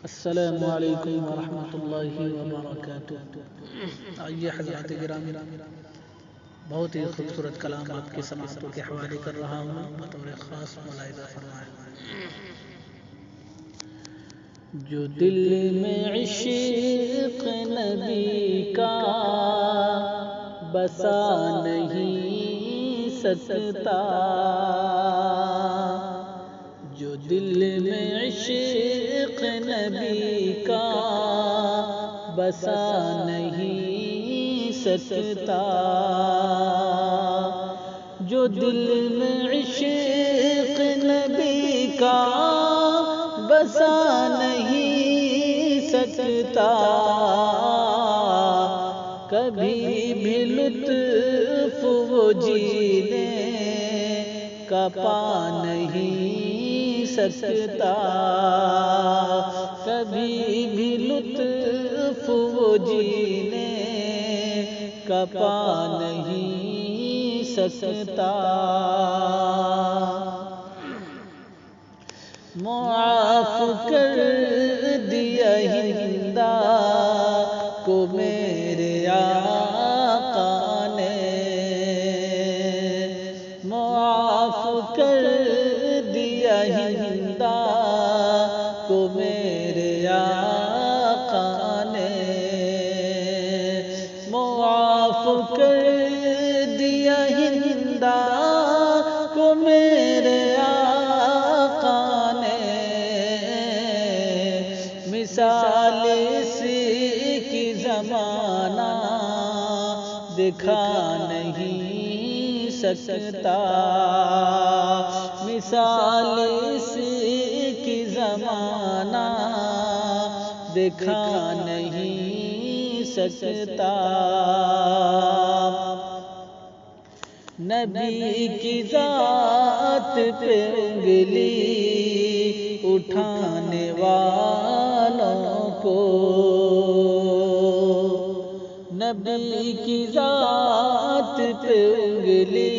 السلام علیکم ورحمۃ اللہ وبرکاتہ۔ آئیے حضرات گرامی، بہت ہی خوبصورت کلام آپ کی سماعتوں کے حوالے کر رہا ہوں، بطور خاص ملاحظہ فرمائیں۔ جو دل میں عشق نبی کا بسا نہیں سکتا، جو دل میں عشق نبی کا بسا نہیں سکتا، جو دل میں عشق نبی کا بسا نہیں سکتا، کبھی بھی لطف وہ جینے کا پا نہیں سکتا، کبھی بھی لطف وہ جینے کا پا نہیں سکتا۔ معاف کر دیا ہندا کو میرے آقا نے، معاف کر دیا ہندا کو میرے آقا نے، معاف کر دیا ہندا کو میرے مثال اس کی زمانہ دکھا نہیں سکتا، مثال اس کی زمانہ دکھا نہیں سکتا، نبی کی ذات پہ انگلی اٹھانے والوں کو، نبی کی ذات پہ انگلی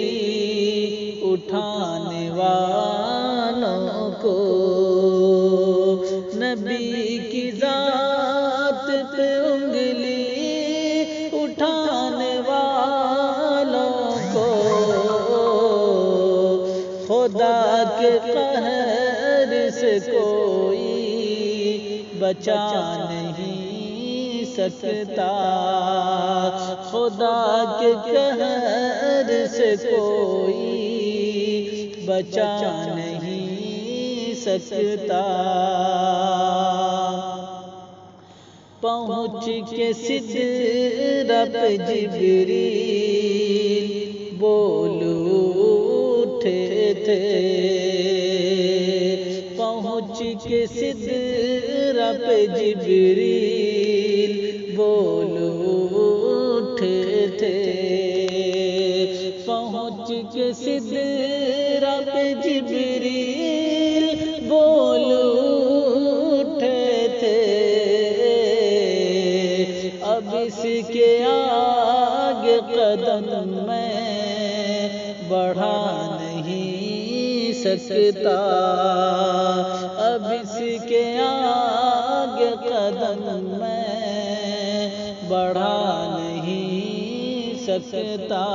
اٹھانے والوں کو، نبی کی ذات پہ انگلی اٹھانے والوں کو، خدا کے قہر سے کوئی بچا نہیں سکتا، خدا کے قہر سے کوئی بچا نہیں سکتا، پہنچ کے سدرہ پہ جبریل بول اٹھے تھے، پہنچ کے سدرہ پہ جبریل بول اٹھے تھے، پہنچ کے سدرہ پہ جبریل بول اٹھے تھے، اب اس کے آگے قدم میں بڑھا نہیں سکتا، اب اس کے آگے قدم میں بڑھا نہیں سکتا۔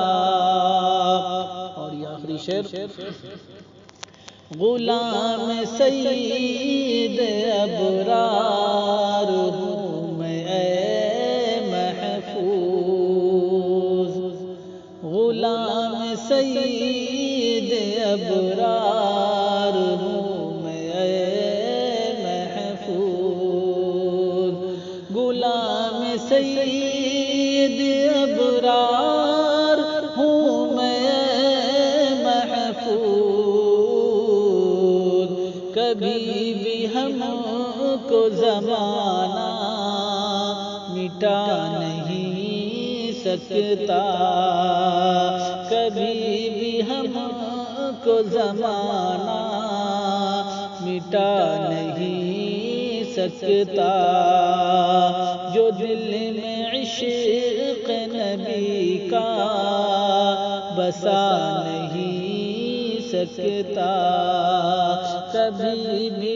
اور یہ آخری شعر، غلام سید ابرار ہوں میں اے محفوظ، غلام سید ابرار ہوں میں اے محفوظ، غلام سید ابرار ہوں میں محفوظ، کبھی بھی ہم کو زمانہ مٹا نہیں سکتا، کبھی بھی ہم کو زمانہ مٹا نہیں سکتا، جو دل میں عشق نبی کا بسا نہیں سکتا، کبھی بھی